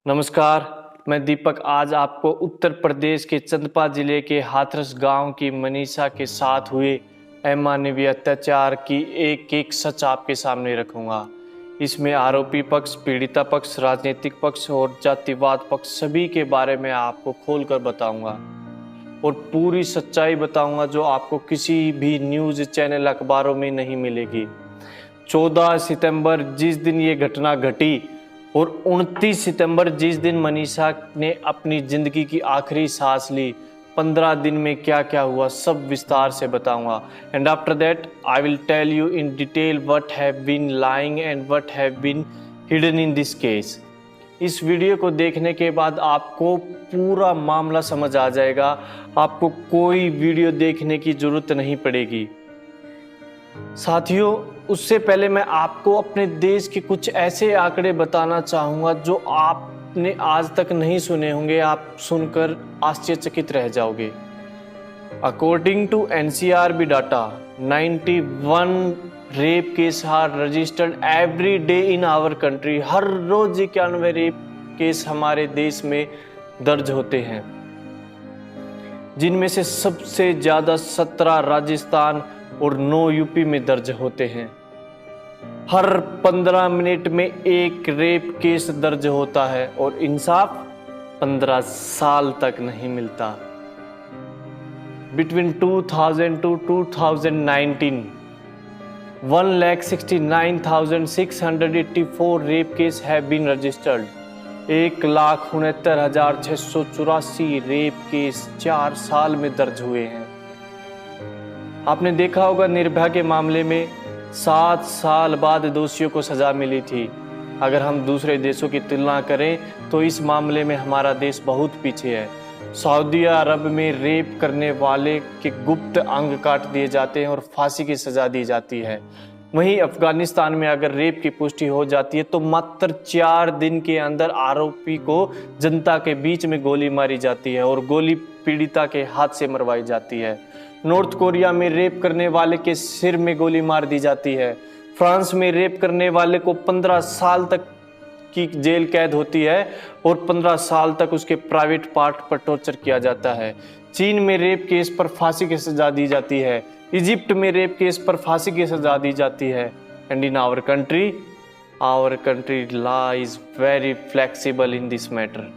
नमस्कार, मैं दीपक आज आपको उत्तर प्रदेश के चंदपा जिले के हाथरस गांव की मनीषा के साथ हुए अमानवीय अत्याचार की एक एक सच आपके सामने रखूंगा। इसमें आरोपी पक्ष, पीड़िता पक्ष, राजनीतिक पक्ष और जातिवाद पक्ष सभी के बारे में आपको खोलकर बताऊंगा और पूरी सच्चाई बताऊंगा जो आपको किसी भी न्यूज़ चैनल अखबारों में नहीं मिलेगी। 14 सितंबर जिस दिन ये घटना घटी और 29 सितंबर जिस दिन मनीषा ने अपनी जिंदगी की आखिरी सांस ली, 15 दिन में क्या क्या हुआ सब विस्तार से बताऊंगा। And after that I will tell you in detail what have been lying and what have been hidden in this case. इस वीडियो को देखने के बाद आपको पूरा मामला समझ आ जाएगा, आपको कोई वीडियो देखने की जरूरत नहीं पड़ेगी। साथियों, उससे पहले मैं आपको अपने देश के कुछ ऐसे आंकड़े बताना चाहूँगा जो आपने आज तक नहीं सुने होंगे। आप सुनकर आश्चर्यचकित रह जाओगे। According to NCRB data, 91 rape case are registered every day in our country. हर रोज 91 रेप केस हमारे देश में दर्ज होते हैं, जिनमें से सबसे ज़्यादा 17 राजस्थान और 9 यूपी में दर्ज होते हैं। हर 15 मिनट में एक रेप केस दर्ज होता है और इंसाफ 15 साल तक नहीं मिलता। Between 2000 to 2019 1,69,684 rape case have been registered. 1,69,684 rape case 4 साल में दर्ज हुए हैं। आपने देखा होगा निर्भया के मामले में 7 साल बाद दोषियों को सजा मिली थी। अगर हम दूसरे देशों की तुलना करें तो इस मामले में हमारा देश बहुत पीछे है। सऊदी अरब में रेप करने वाले के गुप्त अंग काट दिए जाते हैं और फांसी की सजा दी जाती है। वहीं अफगानिस्तान में अगर रेप की पुष्टि हो जाती है तो मात्र 4 दिन के अंदर आरोपी को जनता के बीच में गोली मारी जाती है और गोली पीड़िता के हाथ से मरवाई जाती है। नॉर्थ कोरिया में रेप करने वाले के सिर में गोली मार दी जाती है। फ्रांस में रेप करने वाले को 15 साल तक की जेल कैद होती है और 15 साल तक उसके प्राइवेट पार्ट पर टॉर्चर किया जाता है। चीन में रेप केस पर फांसी की सजा दी जाती है। इजिप्ट में रेप केस पर फांसी की सजा दी जाती है। And in our country law is very flexible in this matter.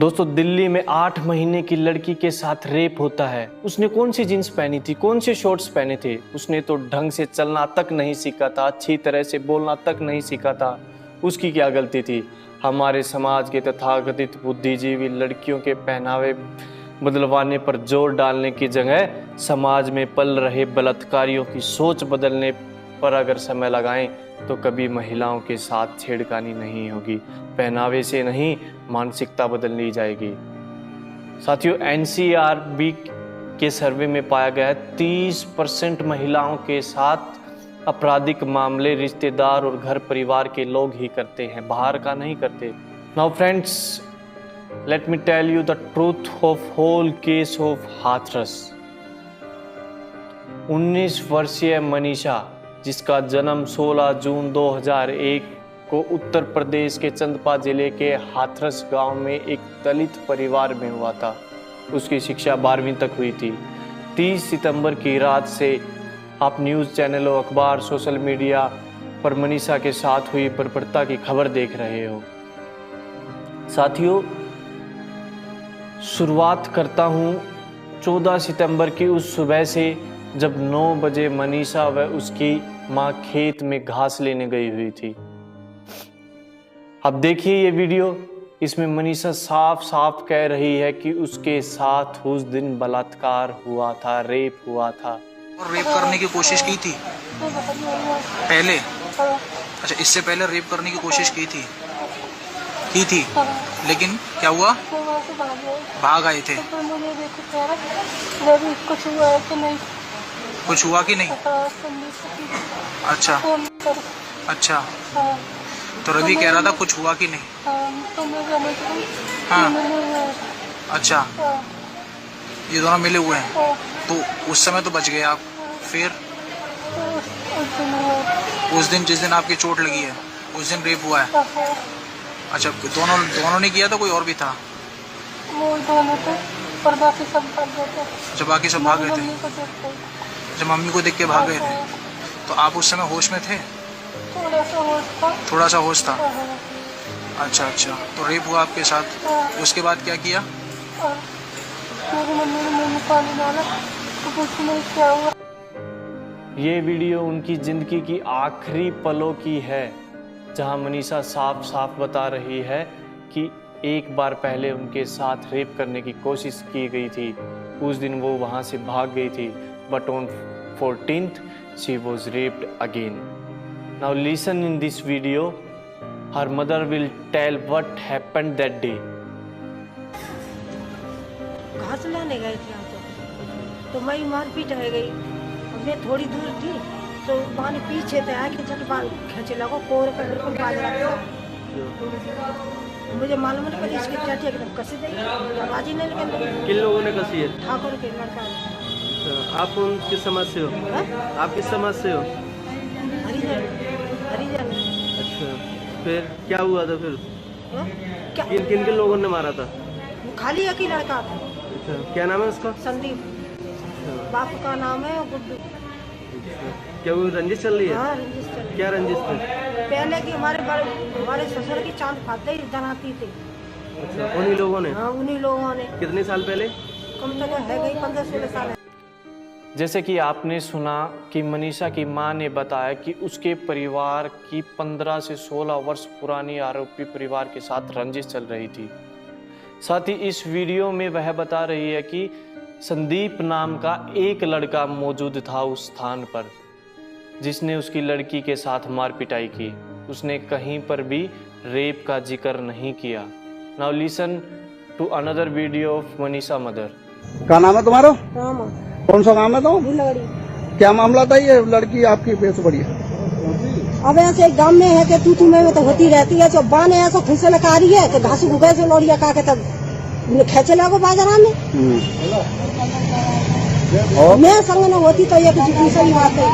दोस्तों, दिल्ली में 8 महीने की लड़की के साथ रेप होता है। उसने कौन सी जीन्स पहनी थी, कौन से शॉर्ट्स पहने थे? उसने तो ढंग से चलना तक नहीं सीखा था, अच्छी तरह से बोलना तक नहीं सीखा था। उसकी क्या गलती थी? हमारे समाज के तथाकथित बुद्धिजीवी लड़कियों के पहनावे बदलवाने पर जोर डालने की जगह समाज में पल रहे बलात्कारियों की सोच बदलने पर अगर समय लगाएं तो कभी महिलाओं के साथ छेड़खानी नहीं होगी। पहनावे से नहीं, मानसिकता बदलनी जाएगी। साथियों, NCRB के सर्वे में पाया गया है 30% महिलाओं के साथ आपराधिक मामले रिश्तेदार और घर परिवार के लोग ही करते हैं, बाहर का नहीं करते। Now friends, let me tell you the truth of whole case of Hathras. 19 वर्षीय मनीषा, जिसका जन्म 16 जून 2001 को उत्तर प्रदेश के चंदपा जिले के हाथरस गांव में एक दलित परिवार में हुआ था। उसकी शिक्षा 12वीं तक हुई थी। 30 सितंबर की रात से आप न्यूज़ चैनलों, अखबार, सोशल मीडिया पर मनीषा के साथ हुई बर्बरता की खबर देख रहे हो। साथियों, शुरुआत करता हूँ 14 सितंबर की उस सुबह से जब 9 बजे मनीषा व उसकी माँ खेत में घास लेने गई हुई थी। अब देखिए ये वीडियो, इसमें मनीषा साफ साफ कह रही है कि उसके साथ उस दिन बलात्कार हुआ था, रेप हुआ था। और रेप करने की कोशिश की थी पहले? अच्छा, इससे पहले रेप करने की कोशिश की थी? लेकिन क्या हुआ? भाग आए थे। कुछ हुआ कि नहीं? अच्छा, तो रवि कह रहा था कुछ हुआ कि नहीं? हाँ, अच्छा, ये दोनों मिले हुए हैं। तो उस समय तो बच गए आप। फिर उस दिन जिस दिन आपकी चोट लगी है उस दिन रेप हुआ है। अच्छा, दोनों दोनों ने किया था, कोई और भी था? वो दोनों थे और बाकी सब भाग गए थे। अच्छा, बाकी सब भाग गए थे। मम्मी को देखते ही अच्छा, मम्मी को देख के भाग गए थे। तो आप उस समय होश में थे? थोड़ा सा होश था। थोड़ा सा होश था। हाँ, अच्छा अच्छा, तो रेप हुआ आपके साथ, हाँ। उसके बाद क्या किया? और मेरी मम्मी ने मुंह में पानी डाला तो कुछ नहीं क्या हुआ। ये वीडियो उनकी ज़िंदगी की आखिरी पलों की है, जहां मनीषा साफ साफ बता रही है कि एक बार पहले उनके साथ रेप करने की कोशिश की गई थी। उस दिन वो वहां से भाग गई थी, but on 14th she was raped again. Now listen in this video. Her mother will tell what happened that day. घास लाने गए थे हम तो मैं मारपीट हो गई। मैं थोड़ी दूर थी तो पानी पीछे थे आके झट बाल खींचे लगो कोर पर बिल्कुल बाज रहा था। मुझे मालूम नहीं पड़ी इसकी चाची एकदम कसी दी, आवाज ही नहीं निकल। किन लोगों ने कसी है? ठाकुर के लड़का आप कौन किस समाज से हो? हाँ? आप किस समाज से हो? हरिजन हरिजन। अच्छा, फिर क्या हुआ था फिर? हाँ? क्या किन किन किन लोगों ने मारा था? खाली एक ही लड़का था, अच्छा, क्या नाम है उसका? संदीप। अच्छा, बाप का नाम है गुड्डू। अच्छा। क्या वो रंजिश चल रही है? हाँ रंजिश चल रही। क्या रंजिश थी? पहले की हमारे ससुर की चांद फाते ही जनाती थी। अच्छा, उन्हीं लोगों ने? हाँ उन्हीं लोगों ने। कितने साल पहले? कम से कम है गई 15-16 साल। जैसे कि आपने सुना कि मनीषा की मां ने बताया कि उसके परिवार की 15 से 16 वर्ष पुरानी आरोपी परिवार के साथ रंजिश चल रही थी। साथ ही इस वीडियो में वह बता रही है कि संदीप नाम का एक लड़का मौजूद था उस स्थान पर, जिसने उसकी लड़की के साथ मार पिटाई की। उसने कहीं पर भी रेप का जिक्र नहीं किया। Now listen to another video of Manisha mother. क्या नाम है तुम्हारा? राम कौन सा नाम है तो? बुलगड़ी। क्या मामला था? ये लड़की आपकी पेश पड़ी है। अब ऐसे गांव में है कि तू में तो होती रहती है। जो बान है ऐसा खुद से लगा रही है कि घास उगे से लोड़िया का के तब खेचे लगो बाजार में। और मैं संग न होती तो ये कुछ दूसरी बात है।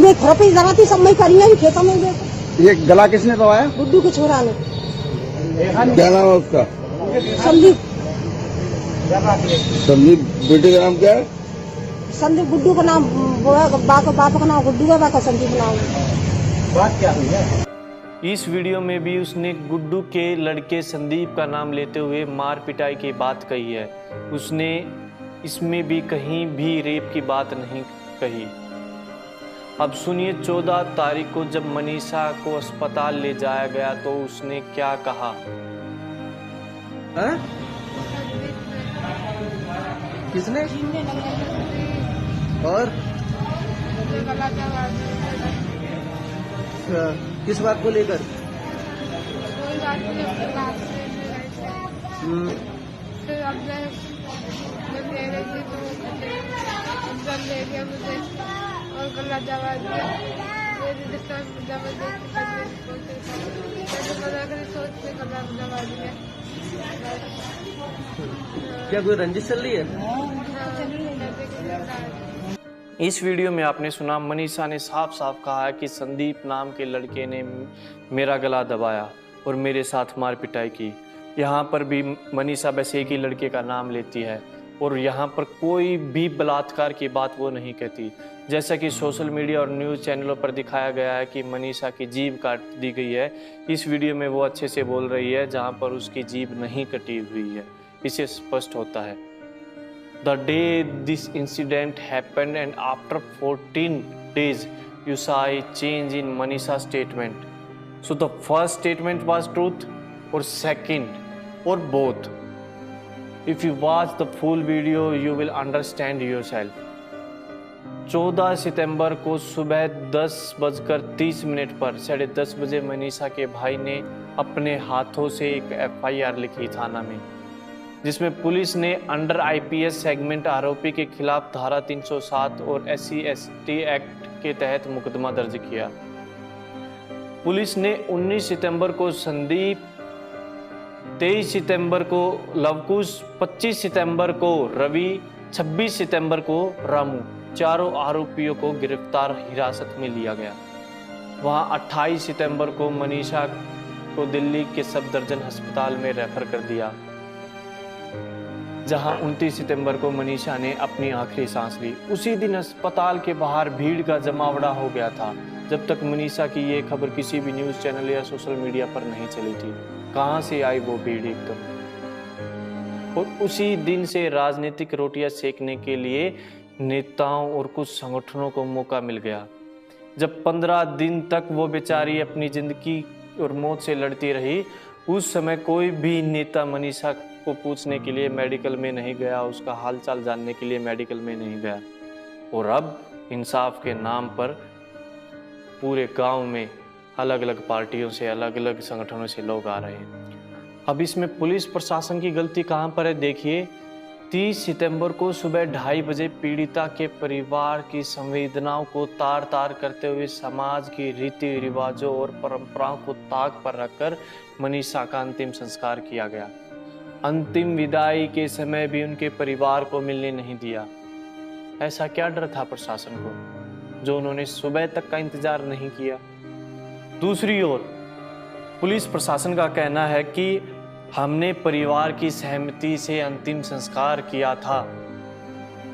मैं खुरपी जराती सब मैं करी है खेतों में। ये गला किसने दबाया? गुड्डू के छोरा ने। क्या नाम है उसका? संदीप। संदीप। बेटे का नाम क्या है? संदीप गुड्डू का नाम बाप का नाम गुड्डू है, बाका संदीप नाम। बात क्या हुई है? इस वीडियो में भी उसने गुड्डू के लड़के संदीप का नाम लेते हुए मार पिटाई की बात कही है। उसने इसमें भी कहीं भी रेप की बात नहीं कही। अब सुनिए 14 तारीख को जब मनीषा को अस्पताल ले जाया गया तो उसने क्या कहा। हाँ? किसने? और अच्छा, किस बात को लेकर? कोई बात नहीं, अपने बात से फिर अब जब ले रही थी तो जब ले गया मुझे और गला दबा दिया। मेरी रिश्ता जबरदस्ती करने की कोशिश की। मैंने मना कर सोच के गला दबा दिया। क्या कोई रंजिश चल रही है? इस वीडियो में आपने सुना मनीषा ने साफ साफ कहा है कि संदीप नाम के लड़के ने मेरा गला दबाया और मेरे साथ मार पिटाई की। यहाँ पर भी मनीषा बस एक ही लड़के का नाम लेती है और यहाँ पर कोई भी बलात्कार की बात वो नहीं कहती। जैसा कि सोशल मीडिया और न्यूज़ चैनलों पर दिखाया गया है कि मनीषा की जीभ काट दी गई है। इस वीडियो में वो अच्छे से बोल रही है, जहाँ पर उसकी जीभ नहीं कटी हुई है। इससे स्पष्ट होता है। The day this incident happened and after 14 days you saw a change in Manisha's statement. So the first statement was truth or second or both? If you watch the full video you will understand yourself. 14 सितंबर को सुबह 10:30 पर 10:30 बजे मनीषा के भाई ने अपने हाथों से एक FIR लिखी थाना में, जिसमें पुलिस ने अंडर IPS सेगमेंट आरोपी के खिलाफ धारा 307 और SC/ST एक्ट के तहत मुकदमा दर्ज किया। पुलिस ने 19 सितंबर को संदीप, 23 सितंबर को लवकुश, 25 सितंबर को रवि, 26 सितंबर को रामू, चारों आरोपियों को गिरफ्तार हिरासत में लिया गया। वहां 28 सितंबर को मनीषा को दिल्ली के सफदरजंग अस्पताल में रेफर कर दिया, जहां 29 सितंबर को मनीषा ने अपनी आखिरी सांस ली। उसी दिन अस्पताल के बाहर भीड़ का जमावड़ा हो गया था। जब तक मनीषा की ये खबर किसी भी न्यूज़ चैनल या सोशल मीडिया पर नहीं चली थी। कहां से आई वो भीड़ एकदम। और उसी दिन से राजनीतिक रोटियां सेकने के लिए नेताओं और कुछ संगठनों को मौका मिल गया। जब 15 दिन तक वो बेचारी अपनी जिंदगी और मौत से लड़ती रही, उस समय कोई भी नेता मनीषा को पूछने के लिए मेडिकल में नहीं गया, उसका हालचाल जानने के लिए मेडिकल में नहीं गया। और अब इंसाफ के नाम पर पूरे गांव में अलग अलग पार्टियों से, अलग अलग संगठनों से लोग आ रहे हैं। अब इसमें पुलिस प्रशासन की गलती कहां पर है? देखिए, 30 सितंबर को सुबह 2:30 बजे पीड़िता के परिवार की संवेदनाओं को तार तार करते हुए समाज की रीति रिवाजों और परंपराओं को ताक पर रखकर मनीषा का अंतिम संस्कार किया गया। अंतिम विदाई के समय भी उनके परिवार को मिलने नहीं दिया। ऐसा क्या डर था प्रशासन को जो उन्होंने सुबह तक का इंतजार नहीं किया? दूसरी ओर पुलिस प्रशासन का कहना है कि हमने परिवार की सहमति से अंतिम संस्कार किया था।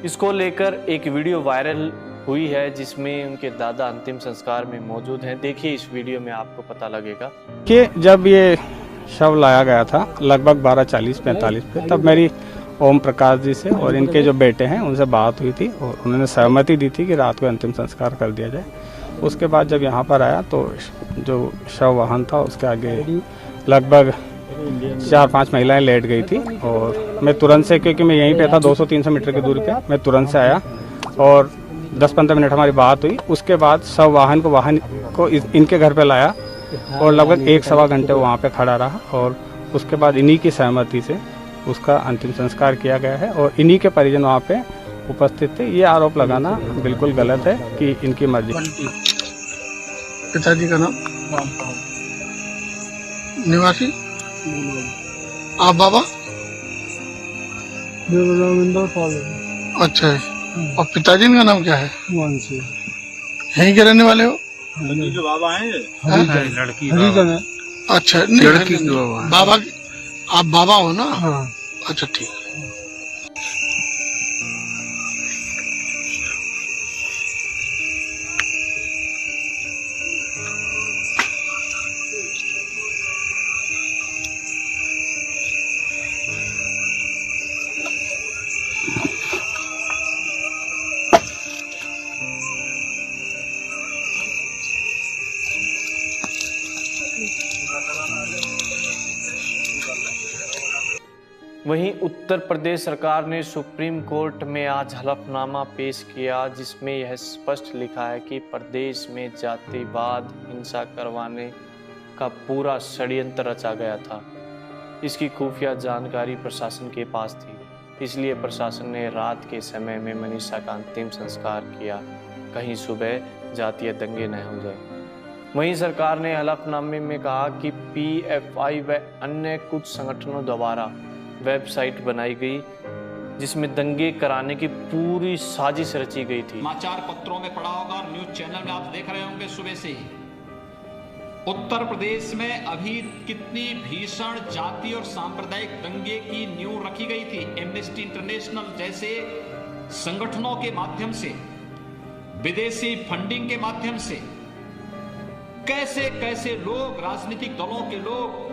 इसको लेकर एक वीडियो वायरल हुई है जिसमें उनके दादा अंतिम संस्कार में मौजूद हैं। देखिए इस वीडियो में, आपको पता लगेगा कि जब ये शव लाया गया था लगभग 12:40-45 पे, तब मेरी ओम प्रकाश जी से और इनके जो बेटे हैं उनसे बात हुई थी और उन्होंने सहमति दी थी कि रात को अंतिम संस्कार कर दिया जाए। उसके बाद जब यहाँ पर आया तो जो शव वाहन था उसके आगे लगभग 4-5 महिलाएं लेट गई थी और मैं तुरंत से, क्योंकि मैं यहीं पे था 200-300 मीटर की दूरी पे, मैं तुरंत से आया और 10-15 मिनट हमारी बात हुई। उसके बाद शव वाहन को इनके घर पे लाया और लगभग 1-1.25 घंटे वहाँ पे खड़ा रहा और उसके बाद इन्हीं की सहमति से उसका अंतिम संस्कार किया गया है और इन्हीं के परिजन वहाँ पे उपस्थित थे। ये आरोप लगाना बिल्कुल गलत है कि इनकी मर्जी। पिताजी का नाम निवासी, आप बाबा? अच्छा है। और पिताजी का नाम क्या है? यहीं के रहने वाले हो? जो बाबा है लड़की अच्छा, नहीं लड़की के बाबा। आप बाबा हो ना? हाँ। अच्छा ठीक है। वहीं उत्तर प्रदेश सरकार ने सुप्रीम कोर्ट में आज हलफनामा पेश किया जिसमें यह स्पष्ट लिखा है कि प्रदेश में जातिवाद हिंसा करवाने का पूरा षड्यंत्र रचा गया था। इसकी खुफिया जानकारी प्रशासन के पास थी, इसलिए प्रशासन ने रात के समय में मनीषा का अंतिम संस्कार किया, कहीं सुबह जातीय दंगे न हो जाए। वहीं सरकार ने हलफनामे में कहा कि PFI व अन्य कुछ संगठनों द्वारा वेबसाइट बनाई गई जिसमें दंगे कराने की पूरी साजिश रची गई थी। समाचार पत्रों में पढ़ा होगा, न्यूज चैनल में आप देख रहे होंगे सुबह से ही। उत्तर प्रदेश में अभी कितनी भीषण जाति और सांप्रदायिक दंगे की नींव रखी गई थी। एमनेस्टी इंटरनेशनल जैसे संगठनों के माध्यम से, विदेशी फंडिंग के माध्यम से कैसे कैसे लोग, राजनीतिक दलों के लोग,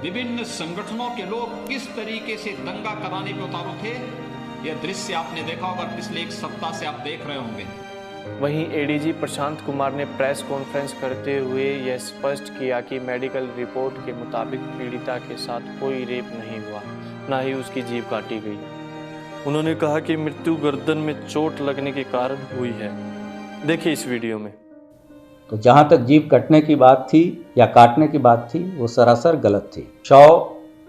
विभिन्न संगठनों के लोग किस तरीके से दंगा कराने पे उतारू थे, यह दृश्य आपने देखा होगा, पिछले एक सप्ताह से आप देख रहे होंगे। वहीं ADG प्रशांत कुमार ने प्रेस कॉन्फ्रेंस करते हुए यह स्पष्ट किया कि मेडिकल रिपोर्ट के मुताबिक पीड़िता के साथ कोई रेप नहीं हुआ, ना ही उसकी जीभ काटी गई। उन्होंने कहा कि मृत्यु गर्दन में चोट लगने के कारण हुई है। देखिए इस वीडियो में। तो जहाँ तक जीभ कटने की बात थी या काटने की बात थी, वो सरासर गलत थी। शव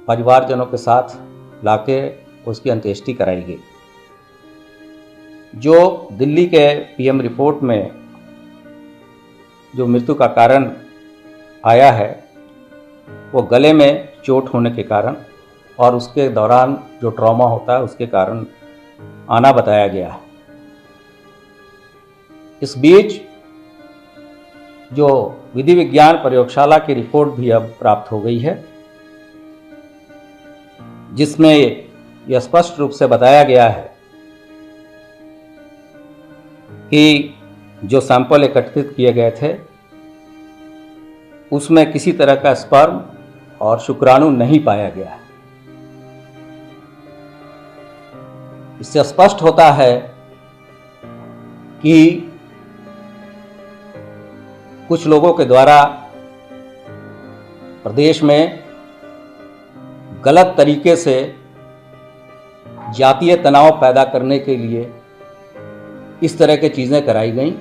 परिवारजनों के साथ लाके उसकी अंत्येष्टि कराई गई। जो दिल्ली के PM रिपोर्ट में जो मृत्यु का कारण आया है वो गले में चोट होने के कारण और उसके दौरान जो ट्रॉमा होता है उसके कारण आना बताया गया है। इस बीच जो विधि विज्ञान प्रयोगशाला की रिपोर्ट भी अब प्राप्त हो गई है, जिसमें यह स्पष्ट रूप से बताया गया है कि जो सैंपल एकत्रित किए गए थे उसमें किसी तरह का स्पर्म और शुक्राणु नहीं पाया गया है। इससे स्पष्ट होता है कि कुछ लोगों के द्वारा प्रदेश में गलत तरीके से जातीय तनाव पैदा करने के लिए इस तरह की चीज़ें कराई गईं।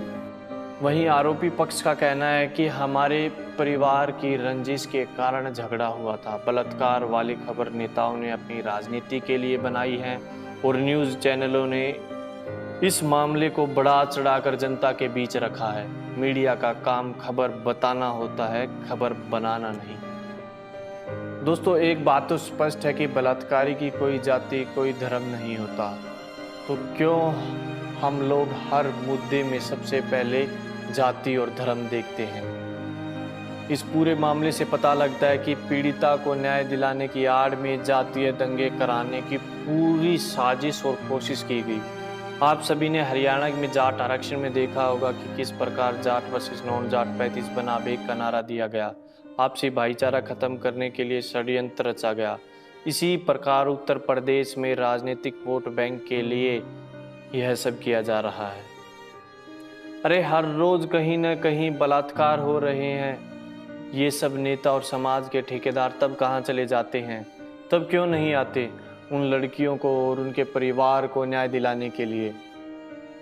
वहीं आरोपी पक्ष का कहना है कि हमारे परिवार की रंजिश के कारण झगड़ा हुआ था। बलात्कार वाली खबर नेताओं ने अपनी राजनीति के लिए बनाई है और न्यूज़ चैनलों ने इस मामले को बढ़ा चढ़ाकर जनता के बीच रखा है। मीडिया का काम खबर बताना होता है, खबर बनाना नहीं। दोस्तों, एक बात तो स्पष्ट है कि बलात्कारी की कोई जाति कोई धर्म नहीं होता, तो क्यों हम लोग हर मुद्दे में सबसे पहले जाति और धर्म देखते हैं। इस पूरे मामले से पता लगता है कि पीड़िता को न्याय दिलाने की आड़ में जातीय दंगे कराने की पूरी साजिश और कोशिश की गई। आप सभी ने हरियाणा में जाट आरक्षण में देखा होगा कि किस प्रकार जाट वर्सेस नॉन जाट 35 बनाम 1 का नारा दिया गया। आपसी भाईचारा खत्म करने के लिए षड्यंत्र रचा गया। इसी प्रकार उत्तर प्रदेश में राजनीतिक वोट बैंक के लिए यह सब किया जा रहा है। अरे हर रोज कहीं न कहीं बलात्कार हो रहे हैं। ये सब नेता और समाज के ठेकेदार तब कहाँ चले जाते हैं? तब क्यों नहीं आते उन लड़कियों को और उनके परिवार को न्याय दिलाने के लिए?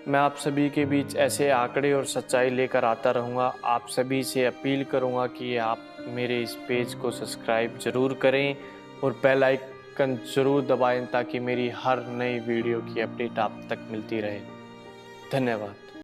मैं आप सभी के बीच ऐसे आंकड़े और सच्चाई लेकर आता रहूँगा। आप सभी से अपील करूँगा कि आप मेरे इस पेज को सब्सक्राइब ज़रूर करें और बेल आइकन ज़रूर दबाएं ताकि मेरी हर नई वीडियो की अपडेट आप तक मिलती रहे। धन्यवाद।